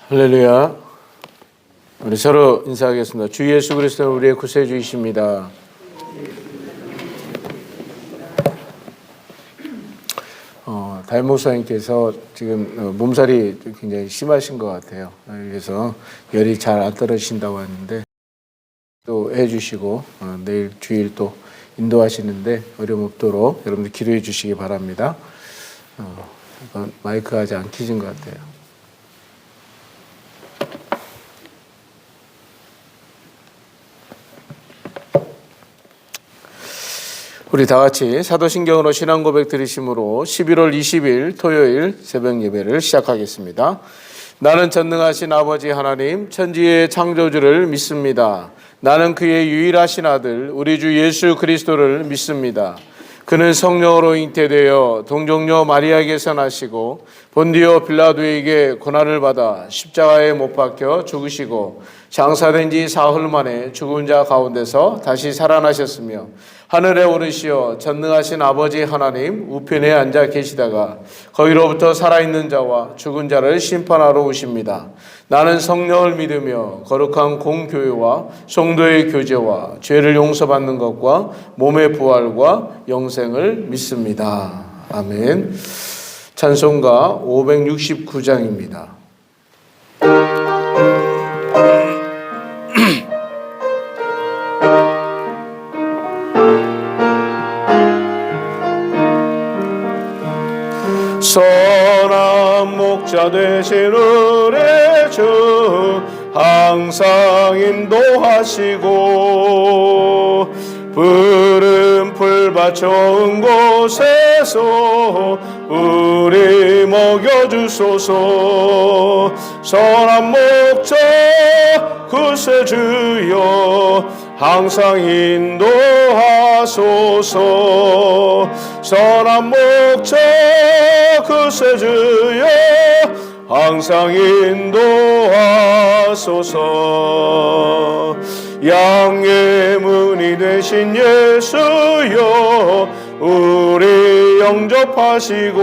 할렐루야. 우리 서로 인사하겠습니다. 주 예수 그리스도는 우리의 구세주이십니다. 담임 목사님께서 지금 몸살이 굉장히 심하신 것 같아요. 그래서 열이 잘 안 떨어진다고 하는데 또 해주시고 내일 주일 또 인도하시는데 어려움 없도록 여러분들 기도해 주시기 바랍니다. 마이크가 아직 안 켜진 것 같아요. 우리 다 같이 사도신경으로 신앙 고백 드리심으로 11월 20일 토요일 새벽 예배를 시작하겠습니다. 나는 전능하신 아버지 하나님 천지의 창조주를 믿습니다. 나는 그의 유일하신 아들 우리 주 예수 그리스도를 믿습니다. 그는 성령으로 잉태되어 동정녀 마리아에게서 나시고 본디오 빌라도에게 고난을 받아 십자가에 못 박혀 죽으시고 장사된 지 사흘 만에 죽은 자 가운데서 다시 살아나셨으며 하늘에 오르시어 전능하신 아버지 하나님 우편에 앉아 계시다가 거기로부터 살아있는 자와 죽은 자를 심판하러 오십니다. 나는 성령을 믿으며 거룩한 공교회와 성도의 교제와 죄를 용서받는 것과 몸의 부활과 영생을 믿습니다. 아멘. 찬송가 569장입니다. 선한 목자 되신 우리 주 항상 인도하시고 푸른 풀밭 좋은 곳에서 우리 먹여주소서. 선한 목자 구세주여 항상 인도하소서. 선한 목자 구세주여 항상 인도하소서. 양의 문이 되신 예수여 우리 영접하시고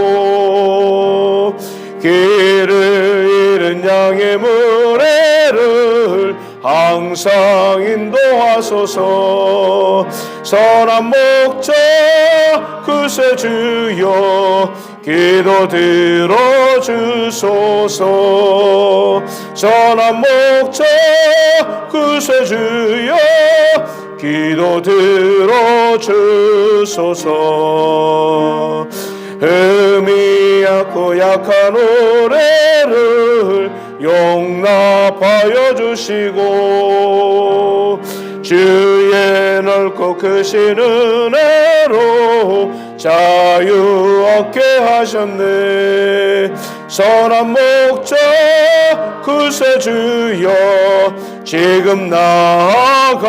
길을 잃은 양의 문에를 항상 인도하소서. 선한 목자 구세주여 기도 들어주소서. 선한 목자 구세주여 기도 들어주소서. 흠이 얕고 약한 우리를 용납하여 주시고 주의 넓고 크신 은혜로 자유 얻게 하셨네. 선한 목자 구세주여 지금 나아갑니다.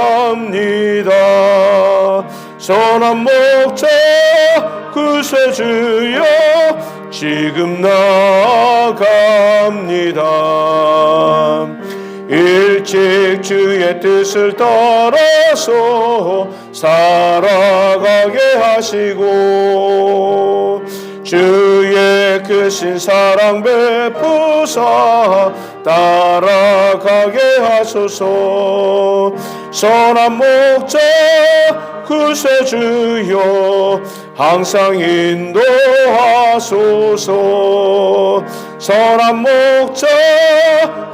선한 목자 구세주여 지금 나아갑니다. 일찍 주의 뜻을 따라서 살아가게 하시고 주의 크신 사랑 베푸사 따라가게 하소서. 선한 목자 구세주여 항상 인도하소서. 선한 목자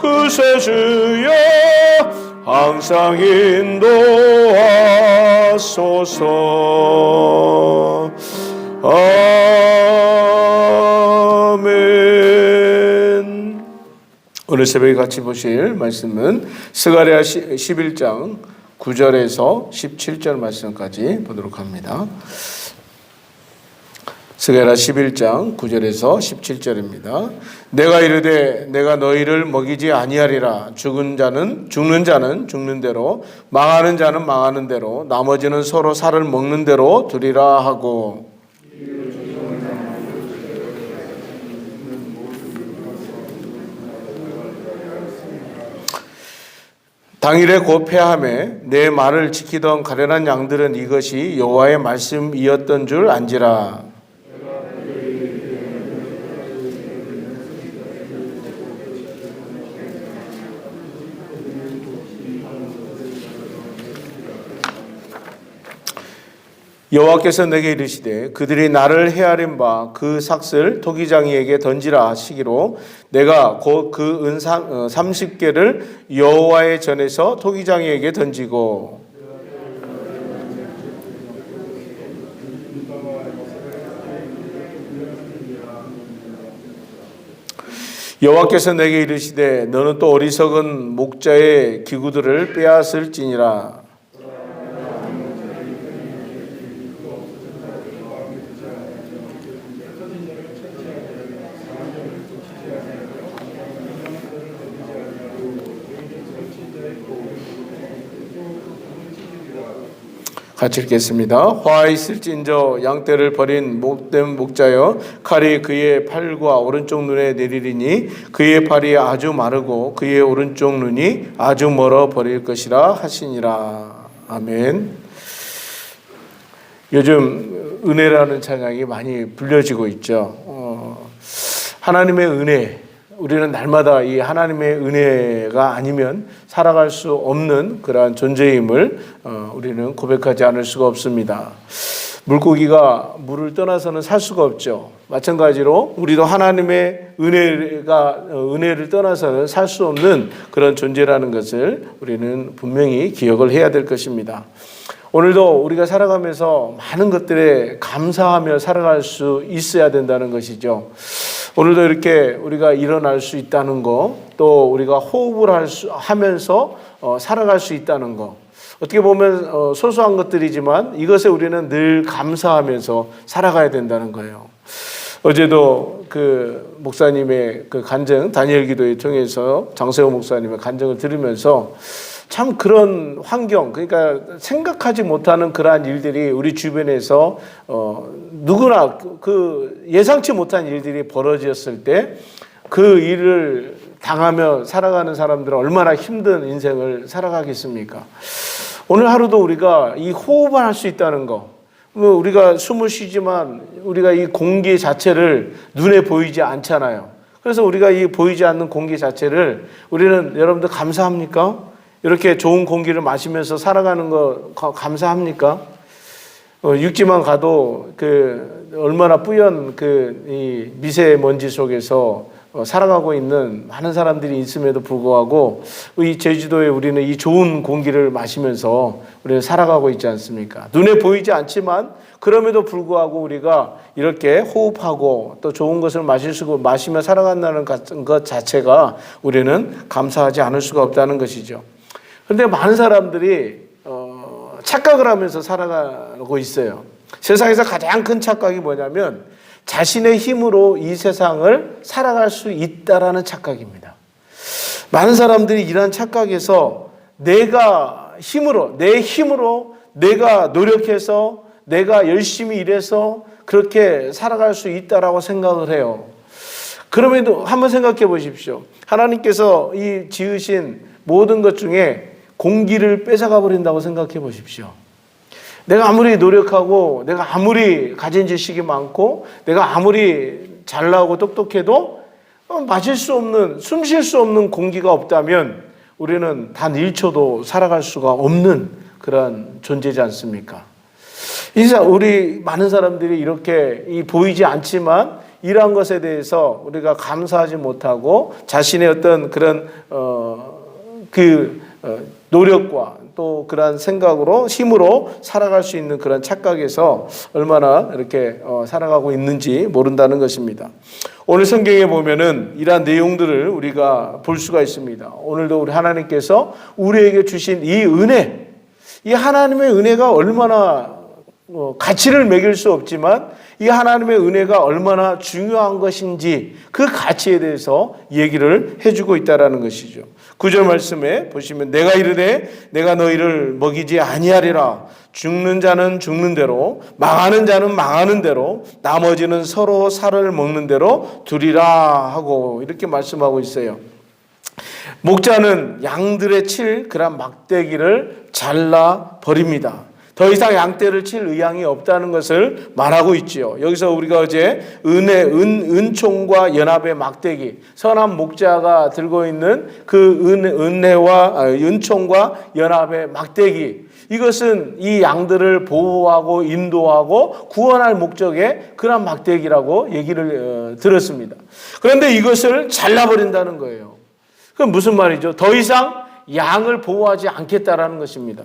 구세주여 항상 인도하소서. 아멘. 오늘 새벽에 같이 보실 말씀은 스가랴 11장 9절에서 17절 말씀까지 보도록 합니다. 스가랴 11장 9절에서 17절입니다. 내가 이르되 내가 너희를 먹이지 아니하리라. 죽는 자는 죽는 대로 망하는 자는 망하는 대로 나머지는 서로 살을 먹는 대로 두리라 하고 당일에 곧 패하매 내 말을 지키던 가련한 양들은 이것이 여호와의 말씀이었던 줄 안지라. 여호와께서 내게 이르시되 그들이 나를 헤아린 바 그 삭슬 토기장이에게 던지라 하시기로 내가 곧 그 은 30개를 여호와의 전에서 토기장이에게 던지고 여호와께서 내게 이르시되 너는 또 어리석은 목자의 기구들을 빼앗을지니라. 같이 읽겠습니다. 화 있을진저 양떼를 버린 못된 목자여 칼이 그의 팔과 오른쪽 눈에 내리리니 그의 팔이 아주 마르고 그의 오른쪽 눈이 아주 멀어 버릴 것이라 하시니라. 아멘. 요즘 은혜라는 찬양이 많이 불려지고 있죠. 하나님의 은혜, 우리는 날마다 이 하나님의 은혜가 아니면 살아갈 수 없는 그러한 존재임을 우리는 고백하지 않을 수가 없습니다. 물고기가 물을 떠나서는 살 수가 없죠. 마찬가지로 우리도 하나님의 은혜를 떠나서는 살 수 없는 그런 존재라는 것을 우리는 분명히 기억을 해야 될 것입니다. 오늘도 우리가 살아가면서 많은 것들에 감사하며 살아갈 수 있어야 된다는 것이죠. 오늘도 이렇게 우리가 일어날 수 있다는 거, 또 우리가 호흡을 하면서 살아갈 수 있다는 거, 어떻게 보면 소소한 것들이지만 이것에 우리는 늘 감사하면서 살아가야 된다는 거예요. 어제도 그 목사님의 그 간증, 다니엘 기도회 통해서 장세호 목사님의 간증을 들으면서 참 그런 환경, 그러니까 생각하지 못하는 그러한 일들이 우리 주변에서 누구나 그 예상치 못한 일들이 벌어졌을 때 그 일을 당하며 살아가는 사람들은 얼마나 힘든 인생을 살아가겠습니까? 오늘 하루도 우리가 이 호흡을 할 수 있다는 거, 우리가 숨을 쉬지만 우리가 이 공기 자체를 눈에 보이지 않잖아요. 그래서 우리가 이 보이지 않는 공기 자체를 우리는 여러분들 감사합니까? 이렇게 좋은 공기를 마시면서 살아가는 거 감사합니까? 육지만 가도 그 얼마나 뿌연 그 이 미세먼지 속에서 살아가고 있는 많은 사람들이 있음에도 불구하고 이 제주도에 우리는 이 좋은 공기를 마시면서 우리는 살아가고 있지 않습니까? 눈에 보이지 않지만 그럼에도 불구하고 우리가 이렇게 호흡하고 또 좋은 것을 마시며 살아간다는 것 자체가 우리는 감사하지 않을 수가 없다는 것이죠. 그런데 많은 사람들이 착각을 하면서 살아가고 있어요. 세상에서 가장 큰 착각이 뭐냐면 자신의 힘으로 이 세상을 살아갈 수 있다라는 착각입니다. 많은 사람들이 이러한 착각에서 내가 내 힘으로 내가 노력해서 내가 열심히 일해서 그렇게 살아갈 수 있다라고 생각을 해요. 그럼에도 한번 생각해 보십시오. 하나님께서 이 지으신 모든 것 중에 공기를 뺏어가 버린다고 생각해 보십시오. 내가 아무리 노력하고 내가 아무리 가진 지식이 많고 내가 아무리 잘나고 똑똑해도 마실 수 없는, 숨 쉴 수 없는 공기가 없다면 우리는 단 1초도 살아갈 수가 없는 그런 존재지 않습니까? 우리 많은 사람들이 이렇게 보이지 않지만 이러한 것에 대해서 우리가 감사하지 못하고 자신의 어떤 그런 노력과 또 그런 생각으로 힘으로 살아갈 수 있는 그런 착각에서 얼마나 이렇게 살아가고 있는지 모른다는 것입니다. 오늘 성경에 보면은 이러한 내용들을 우리가 볼 수가 있습니다. 오늘도 우리 하나님께서 우리에게 주신 이 은혜, 이 하나님의 은혜가 얼마나 가치를 매길 수 없지만 이 하나님의 은혜가 얼마나 중요한 것인지 그 가치에 대해서 얘기를 해주고 있다는 것이죠. 9절 말씀에 보시면 내가 이르되 내가 너희를 먹이지 아니하리라. 죽는 자는 죽는 대로 망하는 자는 망하는 대로 나머지는 서로 살을 먹는 대로 두리라 하고 이렇게 말씀하고 있어요. 목자는 양들의 칠 그런 막대기를 잘라 버립니다. 더 이상 양떼를 칠 의향이 없다는 것을 말하고 있지요. 여기서 우리가 어제 은총과 연합의 막대기, 선한 목자가 들고 있는 그 은총과 연합의 막대기, 이것은 이 양들을 보호하고 인도하고 구원할 목적의 그런 막대기라고 얘기를 들었습니다. 그런데 이것을 잘라버린다는 거예요. 그건 무슨 말이죠? 더 이상 양을 보호하지 않겠다라는 것입니다.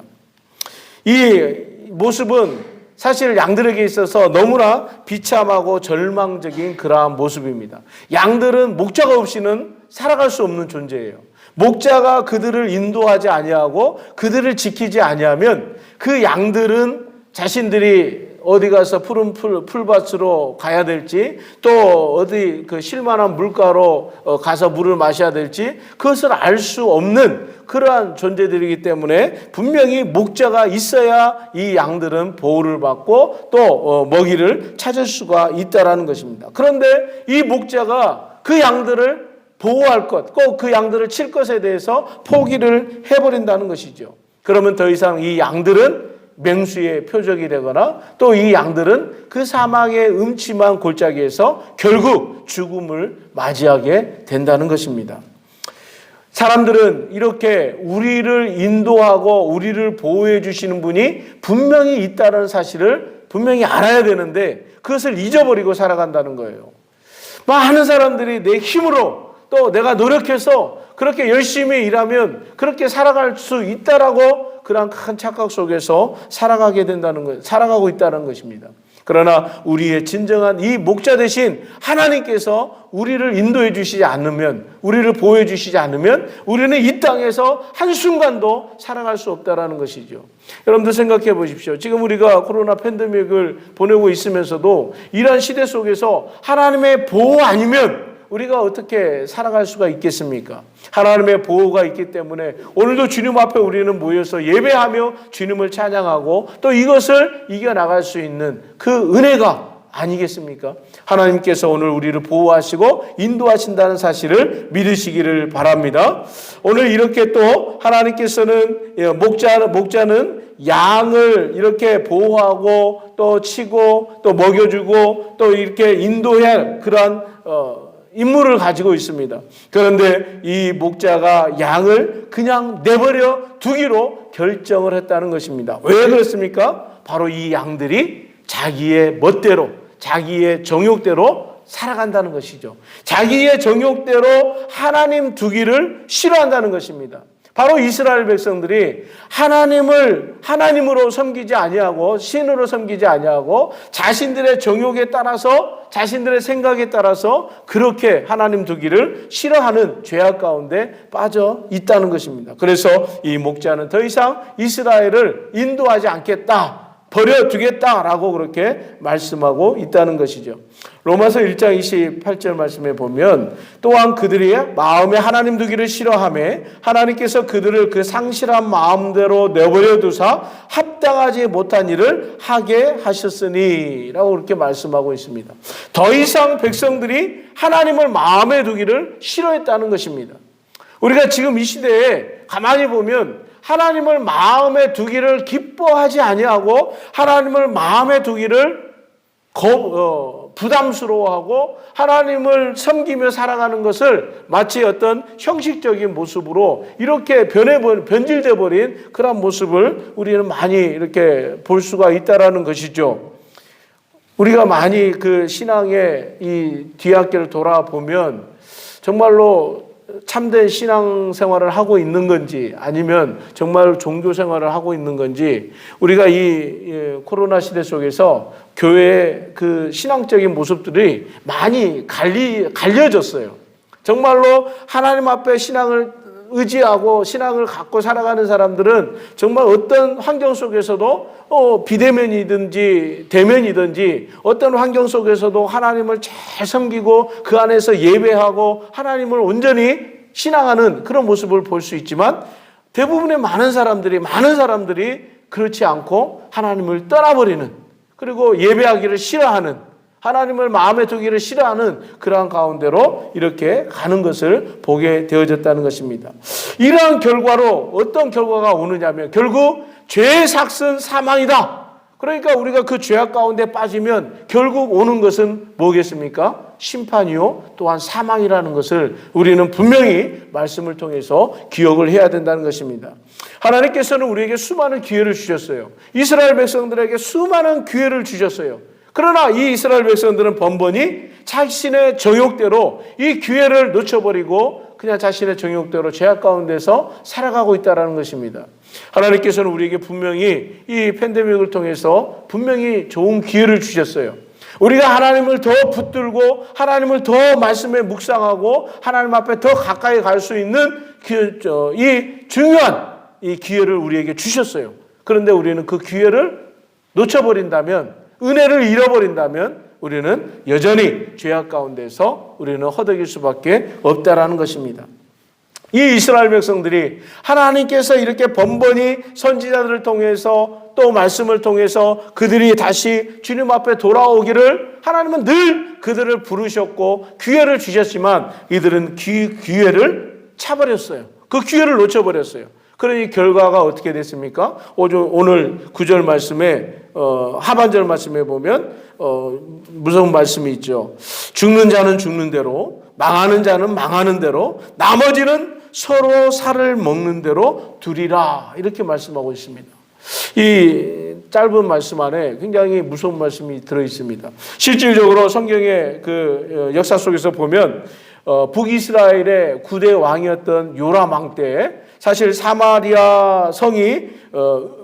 이 모습은 사실 양들에게 있어서 너무나 비참하고 절망적인 그러한 모습입니다. 양들은 목자가 없이는 살아갈 수 없는 존재예요. 목자가 그들을 인도하지 아니하고 그들을 지키지 아니하면 그 양들은 자신들이 어디 가서 푸른 풀밭으로 가야 될지 또 어디 그 쉴만한 물가로 가서 물을 마셔야 될지 그것을 알 수 없는 그러한 존재들이기 때문에 분명히 목자가 있어야 이 양들은 보호를 받고 또 먹이를 찾을 수가 있다라는 것입니다. 그런데 이 목자가 그 양들을 보호할 것, 꼭 그 양들을 칠 것에 대해서 포기를 해버린다는 것이죠. 그러면 더 이상 이 양들은 맹수의 표적이 되거나 또 이 양들은 그 사망의 음침한 골짜기에서 결국 죽음을 맞이하게 된다는 것입니다. 사람들은 이렇게 우리를 인도하고 우리를 보호해 주시는 분이 분명히 있다는 사실을 분명히 알아야 되는데 그것을 잊어버리고 살아간다는 거예요. 많은 사람들이 내 힘으로 또 내가 노력해서 그렇게 열심히 일하면 그렇게 살아갈 수 있다라고 그런 큰 착각 속에서 살아가게 된다는 것, 살아가고 있다는 것입니다. 그러나 우리의 진정한 이 목자 대신 하나님께서 우리를 인도해 주시지 않으면, 우리를 보호해 주시지 않으면 우리는 이 땅에서 한순간도 살아갈 수 없다라는 것이죠. 여러분들 생각해 보십시오. 지금 우리가 코로나 팬데믹을 보내고 있으면서도 이러한 시대 속에서 하나님의 보호 아니면 우리가 어떻게 살아갈 수가 있겠습니까? 하나님의 보호가 있기 때문에 오늘도 주님 앞에 우리는 모여서 예배하며 주님을 찬양하고 또 이것을 이겨나갈 수 있는 그 은혜가 아니겠습니까? 하나님께서 오늘 우리를 보호하시고 인도하신다는 사실을 믿으시기를 바랍니다. 오늘 이렇게 또 하나님께서는 목자는 양을 이렇게 보호하고 또 치고 또 먹여주고 또 이렇게 인도할 그러한 임무를 가지고 있습니다. 그런데 이 목자가 양을 그냥 내버려 두기로 결정을 했다는 것입니다. 왜 그렇습니까? 바로 이 양들이 자기의 멋대로, 자기의 정욕대로 살아간다는 것이죠. 자기의 정욕대로 하나님 두기를 싫어한다는 것입니다. 바로 이스라엘 백성들이 하나님을 하나님으로 섬기지 아니하고 신으로 섬기지 아니하고 자신들의 정욕에 따라서 자신들의 생각에 따라서 그렇게 하나님 두기를 싫어하는 죄악 가운데 빠져 있다는 것입니다. 그래서 이 목자는 더 이상 이스라엘을 인도하지 않겠다, 버려두겠다라고 그렇게 말씀하고 있다는 것이죠. 로마서 1장 28절 말씀에 보면 또한 그들이 마음에 하나님 두기를 싫어하며 하나님께서 그들을 그 상실한 마음대로 내버려 두사 합당하지 못한 일을 하게 하셨으니 라고 그렇게 말씀하고 있습니다. 더 이상 백성들이 하나님을 마음에 두기를 싫어했다는 것입니다. 우리가 지금 이 시대에 가만히 보면 하나님을 마음에 두기를 기뻐하지 아니하고 하나님을 마음에 두기를 부담스러워하고 하나님을 섬기며 살아가는 것을 마치 어떤 형식적인 모습으로 이렇게 변질돼 버린 그런 모습을 우리는 많이 이렇게 볼 수가 있다라는 것이죠. 우리가 많이 그 신앙의 이 뒤학길을 돌아보면 정말로 참된 신앙생활을 하고 있는 건지 아니면 정말 종교 생활을 하고 있는 건지 우리가 이 코로나 시대 속에서 교회의 그 신앙적인 모습들이 많이 갈려졌어요. 정말로 하나님 앞에 신앙을 의지하고 신앙을 갖고 살아가는 사람들은 정말 어떤 환경 속에서도 비대면이든지 대면이든지 어떤 환경 속에서도 하나님을 잘 섬기고 그 안에서 예배하고 하나님을 온전히 신앙하는 그런 모습을 볼 수 있지만 대부분의 많은 사람들이 그렇지 않고 하나님을 떠나버리는 그리고 예배하기를 싫어하는 하나님을 마음에 두기를 싫어하는 그러한 가운데로 이렇게 가는 것을 보게 되어졌다는 것입니다. 이러한 결과로 어떤 결과가 오느냐면 결국 죄의 삭은 사망이다. 그러니까 우리가 그 죄악 가운데 빠지면 결국 오는 것은 뭐겠습니까? 심판이요 또한 사망이라는 것을 우리는 분명히 말씀을 통해서 기억을 해야 된다는 것입니다. 하나님께서는 우리에게 수많은 기회를 주셨어요. 이스라엘 백성들에게 수많은 기회를 주셨어요. 그러나 이 이스라엘 백성들은 번번이 자신의 정욕대로 이 기회를 놓쳐버리고 그냥 자신의 정욕대로 죄악 가운데서 살아가고 있다는 것입니다. 하나님께서는 우리에게 분명히 이 팬데믹을 통해서 분명히 좋은 기회를 주셨어요. 우리가 하나님을 더 붙들고 하나님을 더 말씀에 묵상하고 하나님 앞에 더 가까이 갈 수 있는 이 중요한 이 기회를 우리에게 주셨어요. 그런데 우리는 그 기회를 놓쳐버린다면, 은혜를 잃어버린다면 우리는 여전히 죄악 가운데서 우리는 허덕일 수밖에 없다라는 것입니다. 이 이스라엘 백성들이 하나님께서 이렇게 번번이 선지자들을 통해서 또 말씀을 통해서 그들이 다시 주님 앞에 돌아오기를 하나님은 늘 그들을 부르셨고 기회를 주셨지만 이들은 기회를 차버렸어요. 그 기회를 놓쳐버렸어요. 그러니 결과가 어떻게 됐습니까? 오늘 9절 말씀에 하반절 말씀에 보면 무서운 말씀이 있죠. 죽는 자는 죽는 대로, 망하는 자는 망하는 대로, 나머지는 서로 살을 먹는 대로 두리라, 이렇게 말씀하고 있습니다. 이 짧은 말씀 안에 굉장히 무서운 말씀이 들어 있습니다. 실질적으로 성경의 그 역사 속에서 보면 북이스라엘의 9대 왕이었던 요람 왕 때 사실 사마리아 성이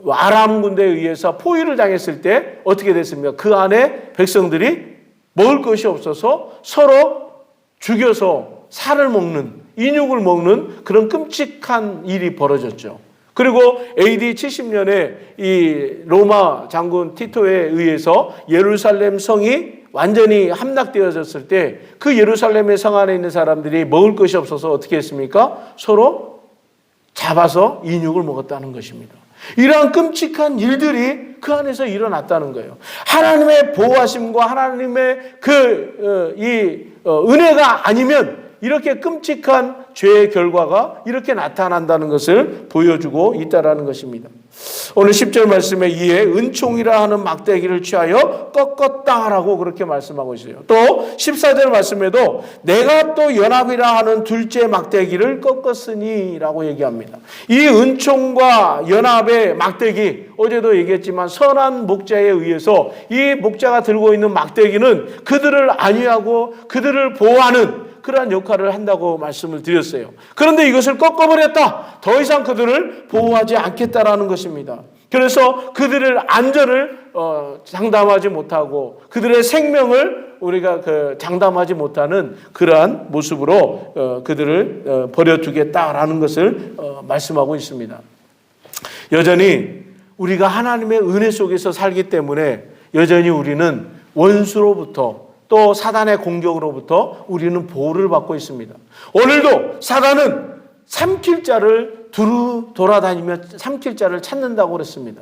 아람 군대에 의해서 포위를 당했을 때 어떻게 됐습니까? 그 안에 백성들이 먹을 것이 없어서 서로 죽여서 살을 먹는, 인육을 먹는 그런 끔찍한 일이 벌어졌죠. 그리고 AD 70년에 이 로마 장군 티토에 의해서 예루살렘 성이 완전히 함락되어졌을 때 그 예루살렘의 성 안에 있는 사람들이 먹을 것이 없어서 어떻게 했습니까? 서로 잡아서 인육을 먹었다는 것입니다. 이러한 끔찍한 일들이 그 안에서 일어났다는 거예요. 하나님의 보호하심과 하나님의 은혜가 아니면 이렇게 끔찍한 죄의 결과가 이렇게 나타난다는 것을 보여주고 있다는 것입니다. 오늘 10절 말씀에 이에 은총이라 하는 막대기를 취하여 꺾었다라고 그렇게 말씀하고 있어요. 또 14절 말씀에도 내가 또 연합이라 하는 둘째 막대기를 꺾었으니 라고 얘기합니다. 이 은총과 연합의 막대기, 어제도 얘기했지만 선한 목자에 의해서 이 목자가 들고 있는 막대기는 그들을 안위하고 그들을 보호하는 그러한 역할을 한다고 말씀을 드렸어요. 그런데 이것을 꺾어버렸다. 더 이상 그들을 보호하지 않겠다라는 것입니다. 그래서 그들의 안전을 장담하지 못하고 그들의 생명을 우리가 장담하지 못하는 그러한 모습으로 그들을 버려두겠다라는 것을 말씀하고 있습니다. 여전히 우리가 하나님의 은혜 속에서 살기 때문에 여전히 우리는 원수로부터 또 사단의 공격으로부터 우리는 보호를 받고 있습니다. 오늘도 사단은 삼킬 자를 두루 돌아다니며 삼킬 자를 찾는다고 그랬습니다.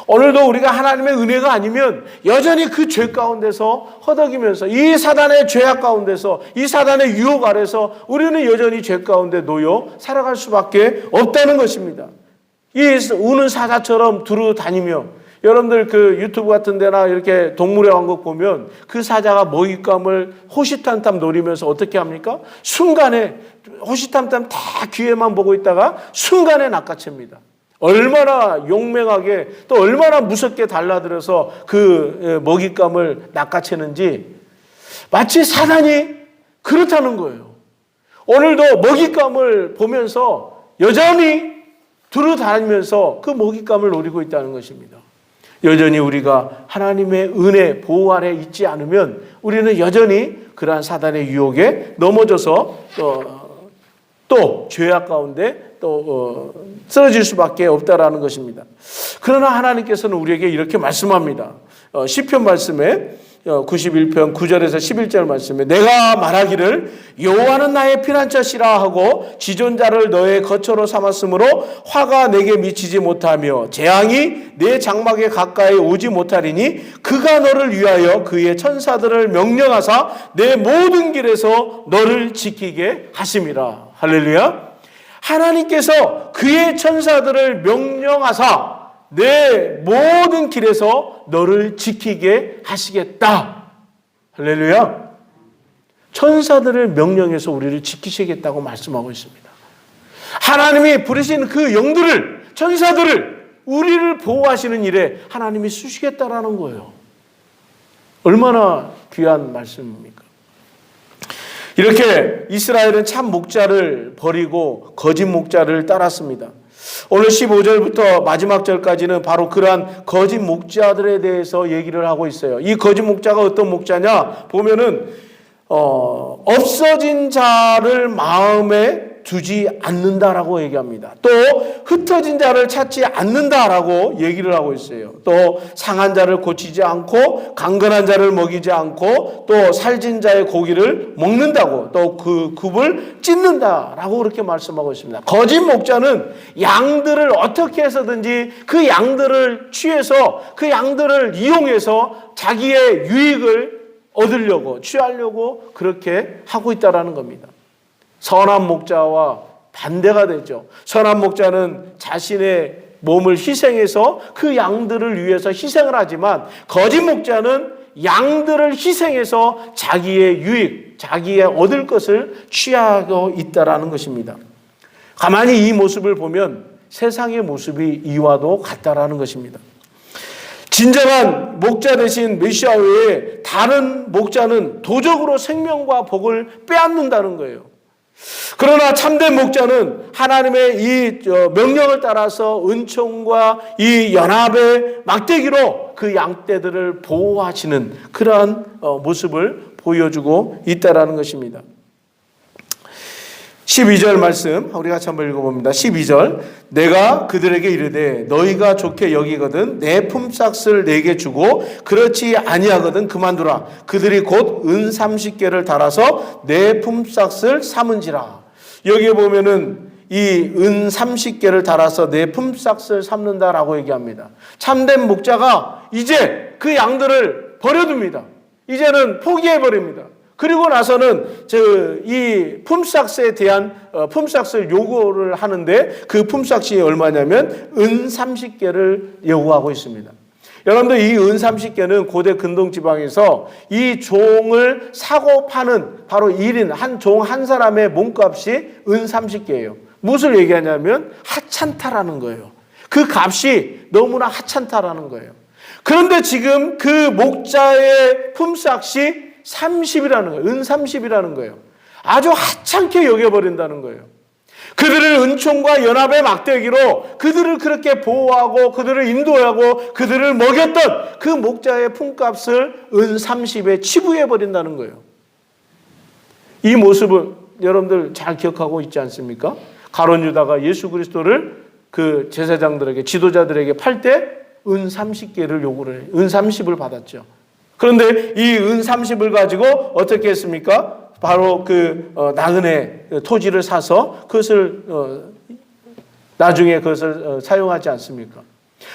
오늘도 우리가 하나님의 은혜가 아니면 여전히 그 죄 가운데서 허덕이면서 이 사단의 죄악 가운데서 이 사단의 유혹 아래서 우리는 여전히 죄 가운데 놓여 살아갈 수밖에 없다는 것입니다. 이 우는 사자처럼 두루 다니며 여러분들 그 유튜브 같은 데나 이렇게 동물의 왕국 보면 그 사자가 먹잇감을 호시탐탐 노리면서 어떻게 합니까? 순간에 호시탐탐 다 귀에만 보고 있다가 순간에 낚아챕니다. 얼마나 용맹하게 또 얼마나 무섭게 달라들어서 그 먹잇감을 낚아채는지 마치 사단이 그렇다는 거예요. 오늘도 먹잇감을 보면서 여전히 두루 다니면서 그 먹잇감을 노리고 있다는 것입니다. 여전히 우리가 하나님의 은혜 보호 아래 있지 않으면 우리는 여전히 그러한 사단의 유혹에 넘어져서 또 죄악 가운데 또 쓰러질 수밖에 없다라는 것입니다. 그러나 하나님께서는 우리에게 이렇게 말씀합니다. 시편 말씀에 91편 9절에서 11절 말씀에 내가 말하기를 여호와는 나의 피난처시라 하고 지존자를 너의 거처로 삼았으므로 화가 내게 미치지 못하며 재앙이 내 장막에 가까이 오지 못하리니 그가 너를 위하여 그의 천사들을 명령하사 내 모든 길에서 너를 지키게 하심이라. 할렐루야. 하나님께서 그의 천사들을 명령하사 내 모든 길에서 너를 지키게 하시겠다. 할렐루야. 천사들을 명령해서 우리를 지키시겠다고 말씀하고 있습니다. 하나님이 부르신 그 영들을, 천사들을 우리를 보호하시는 일에 하나님이 쓰시겠다라는 거예요. 얼마나 귀한 말씀입니까? 이렇게 이스라엘은 참 목자를 버리고 거짓 목자를 따랐습니다. 오늘 15절부터 마지막 절까지는 바로 그러한 거짓 목자들에 대해서 얘기를 하고 있어요. 이 거짓 목자가 어떤 목자냐 보면은 없어진 자를 마음에 두지 않는다라고 얘기합니다. 또 흩어진 자를 찾지 않는다라고 얘기를 하고 있어요. 또 상한 자를 고치지 않고 강건한 자를 먹이지 않고 또 살진 자의 고기를 먹는다고, 또 그 굽을 찢는다라고 그렇게 말씀하고 있습니다. 거짓 목자는 양들을 어떻게 해서든지 그 양들을 취해서, 그 양들을 이용해서 자기의 유익을 얻으려고, 취하려고 그렇게 하고 있다라는 겁니다. 선한 목자와 반대가 되죠. 선한 목자는 자신의 몸을 희생해서 그 양들을 위해서 희생을 하지만, 거짓 목자는 양들을 희생해서 자기의 유익, 자기의 얻을 것을 취하고 있다라는 것입니다. 가만히 이 모습을 보면 세상의 모습이 이와도 같다라는 것입니다. 진정한 목자 대신 메시아 외에 다른 목자는 도적으로 생명과 복을 빼앗는다는 거예요. 그러나 참된 목자는 하나님의 이 명령을 따라서 은총과 이 연합의 막대기로 그 양떼들을 보호하시는 그러한 모습을 보여주고 있다라는 것입니다. 12절 말씀 우리 같이 한번 읽어봅니다. 12절, 내가 그들에게 이르되 너희가 좋게 여기거든 내 품삯을 내게 주고 그렇지 아니하거든 그만두라. 그들이 곧 은 30개를 달아서 내 품삯을 삼은지라. 여기에 보면은 이 은 30개를 달아서 내 품삯을 삼는다라고 얘기합니다. 참된 목자가 이제 그 양들을 버려둡니다. 이제는 포기해버립니다. 그리고 나서는 이 품삯에 대한 품삯을 요구를 하는데, 그 품삯이 얼마냐면 은 30개를 요구하고 있습니다. 여러분들, 이 은 30개는 고대 근동 지방에서 이 종을 사고 파는 바로 1인 한 종 한 사람의 몸값이 은 30개예요. 무엇을 얘기하냐면 하찮다라는 거예요. 그 값이 너무나 하찮다라는 거예요. 그런데 지금 그 목자의 품삯이 30이라는 거예요. 은 30이라는 거예요. 아주 하찮게 여겨버린다는 거예요. 그들을 은총과 연합의 막대기로 그들을 그렇게 보호하고 그들을 인도하고 그들을 먹였던 그 목자의 품값을 은 30에 치부해버린다는 거예요. 이 모습을 여러분들 잘 기억하고 있지 않습니까? 가룟 유다가 예수 그리스도를 그 제사장들에게, 지도자들에게 팔 때 은 30개를 요구를 해요. 은 30을 받았죠. 그런데 이 은 30을 가지고 어떻게 했습니까? 바로 그 나그네 토지를 사서 그것을 나중에 그것을 사용하지 않습니까?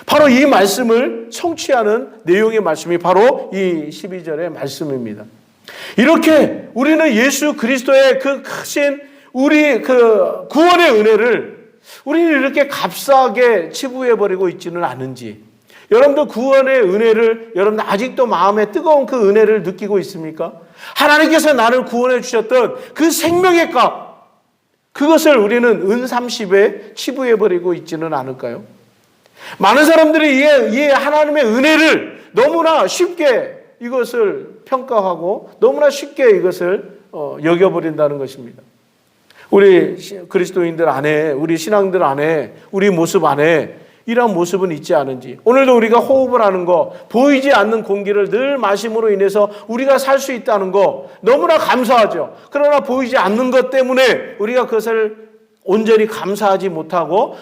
바로 이 말씀을 성취하는 내용의 말씀이 바로 이 12절의 말씀입니다. 이렇게 우리는 예수 그리스도의 그 크신 우리 그 구원의 은혜를 우리는 이렇게 값싸게 치부해버리고 있지는 않은지, 여러분들 구원의 은혜를 여러분들 아직도 마음에 뜨거운 그 은혜를 느끼고 있습니까? 하나님께서 나를 구원해 주셨던 그 생명의 값, 그것을 우리는 은 30에 치부해버리고 있지는 않을까요? 많은 사람들이 이 하나님의 은혜를 너무나 쉽게 이것을 평가하고 너무나 쉽게 이것을 여겨버린다는 것입니다. 우리 그리스도인들 안에, 우리 신앙들 안에, 우리 모습 안에 이런 모습은 있지 않은지, 오늘도 우리가 호흡을 하는 거, 보이지 않는 공기를 늘 마심으로 인해서 우리가 살 수 있다는 거 너무나 감사하죠. 그러나 보이지 않는 것 때문에 우리가 그것을 온전히 감사하지 못하고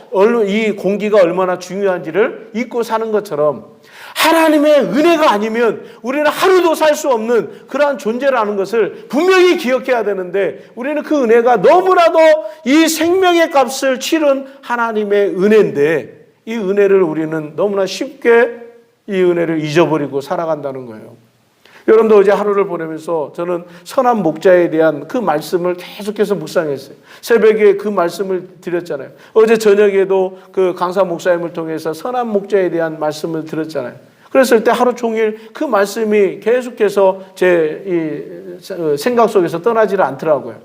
이 공기가 얼마나 중요한지를 잊고 사는 것처럼, 하나님의 은혜가 아니면 우리는 하루도 살 수 없는 그러한 존재라는 것을 분명히 기억해야 되는데, 우리는 그 은혜가 너무나도 이 생명의 값을 치른 하나님의 은혜인데, 이 은혜를 우리는 너무나 쉽게 이 은혜를 잊어버리고 살아간다는 거예요. 여러분도 어제 하루를 보내면서 저는 선한 목자에 대한 그 말씀을 계속해서 묵상했어요. 새벽에 그 말씀을 드렸잖아요. 어제 저녁에도 그 강사 목사님을 통해서 선한 목자에 대한 말씀을 드렸잖아요. 그랬을 때 하루 종일 그 말씀이 계속해서 제 이 생각 속에서 떠나지를 않더라고요.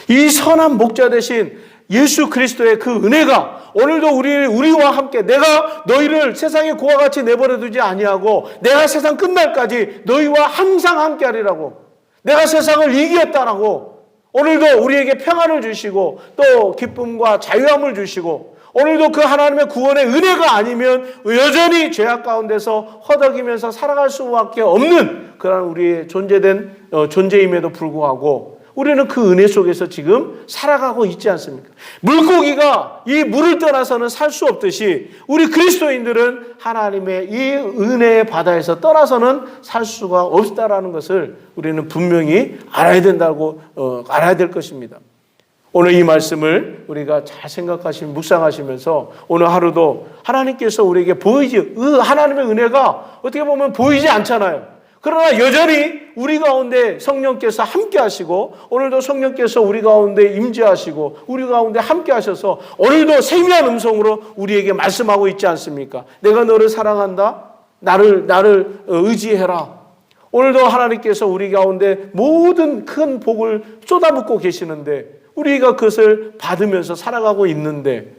이 선한 목자 되신 예수 그리스도의 그 은혜가 오늘도 우리와 함께 내가 너희를 세상의 고와 같이 내버려 두지 아니하고 내가 세상 끝날까지 너희와 항상 함께하리라고, 내가 세상을 이기었다라고 오늘도 우리에게 평안을 주시고 또 기쁨과 자유함을 주시고, 오늘도 그 하나님의 구원의 은혜가 아니면 여전히 죄악 가운데서 허덕이면서 살아갈 수밖에 없는 그런 우리의 존재임에도 불구하고 우리는 그 은혜 속에서 지금 살아가고 있지 않습니까? 물고기가 이 물을 떠나서는 살 수 없듯이 우리 그리스도인들은 하나님의 이 은혜의 바다에서 떠나서는 살 수가 없다라는 것을 우리는 분명히 알아야 알아야 될 것입니다. 오늘 이 말씀을 우리가 잘 묵상하시면서 오늘 하루도 하나님께서 우리에게 하나님의 은혜가 어떻게 보면 보이지 않잖아요. 그러나 여전히 우리 가운데 성령께서 함께 하시고, 오늘도 성령께서 우리 가운데 임재하시고 우리 가운데 함께 하셔서 오늘도 세미한 음성으로 우리에게 말씀하고 있지 않습니까? 내가 너를 사랑한다. 나를 의지해라. 오늘도 하나님께서 우리 가운데 모든 큰 복을 쏟아붓고 계시는데 우리가 그것을 받으면서 살아가고 있는데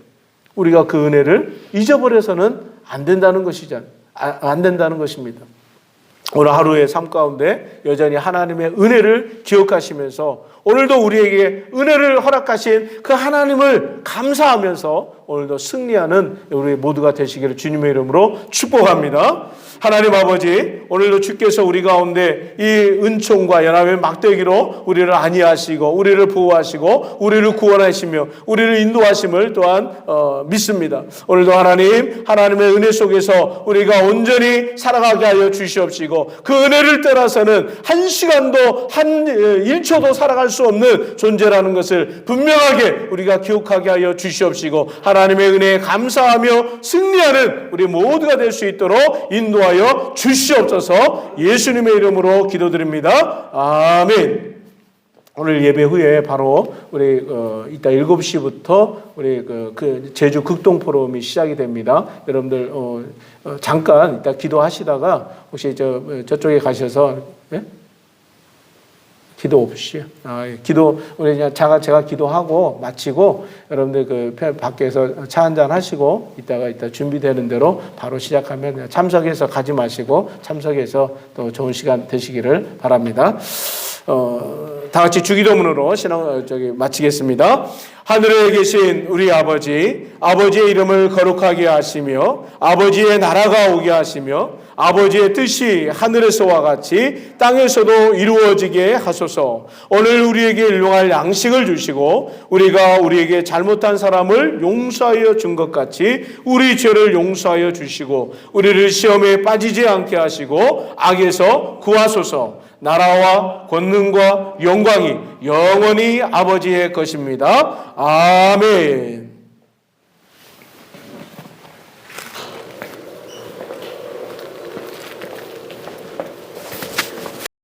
우리가 그 은혜를 잊어버려서는 안 된다는 것입니다. 오늘 하루의 삶 가운데 여전히 하나님의 은혜를 기억하시면서 오늘도 우리에게 은혜를 허락하신 그 하나님을 감사하면서 오늘도 승리하는 우리 모두가 되시기를 주님의 이름으로 축복합니다. 하나님 아버지, 오늘도 주께서 우리 가운데 이 은총과 연합의 막대기로 우리를 안위하시고 우리를 보호하시고 우리를 구원하시며 우리를 인도하심을 또한 믿습니다. 오늘도 하나님의 은혜 속에서 우리가 온전히 살아가게 하여 주시옵시고, 그 은혜를 떠나서는 한 시간도 한 1초도 살아갈 수 없는 존재라는 것을 분명하게 우리가 기억하게 하여 주시옵시고, 하나님의 은혜에 감사하며 승리하는 우리 모두가 될 수 있도록 인도하여 주시옵소서. 예수님의 이름으로 기도드립니다. 아멘. 오늘 예배 후에 바로 우리 이따 7시부터 우리 그 제주 극동 포럼이 시작이 됩니다. 여러분들 잠깐 이따 기도하시다가 혹시 저쪽에 가셔서, 예? 기도 없이요. 우리 그냥 제가 기도하고 마치고 여러분들 그 밖에서 차 한잔 하시고 이따 준비되는 대로 바로 시작하면 참석해서 가지 마시고 참석해서 또 좋은 시간 되시기를 바랍니다. 다 같이 주기도문으로 마치겠습니다. 하늘에 계신 우리 아버지의 이름을 거룩하게 하시며 아버지의 나라가 오게 하시며 아버지의 뜻이 하늘에서와 같이 땅에서도 이루어지게 하소서. 오늘 우리에게 일용할 양식을 주시고 우리가 우리에게 잘못한 사람을 용서하여 준 것 같이 우리 죄를 용서하여 주시고 우리를 시험에 빠지지 않게 하시고 악에서 구하소서. 나라와 권능과 영광이 영원히 아버지의 것입니다. 아멘.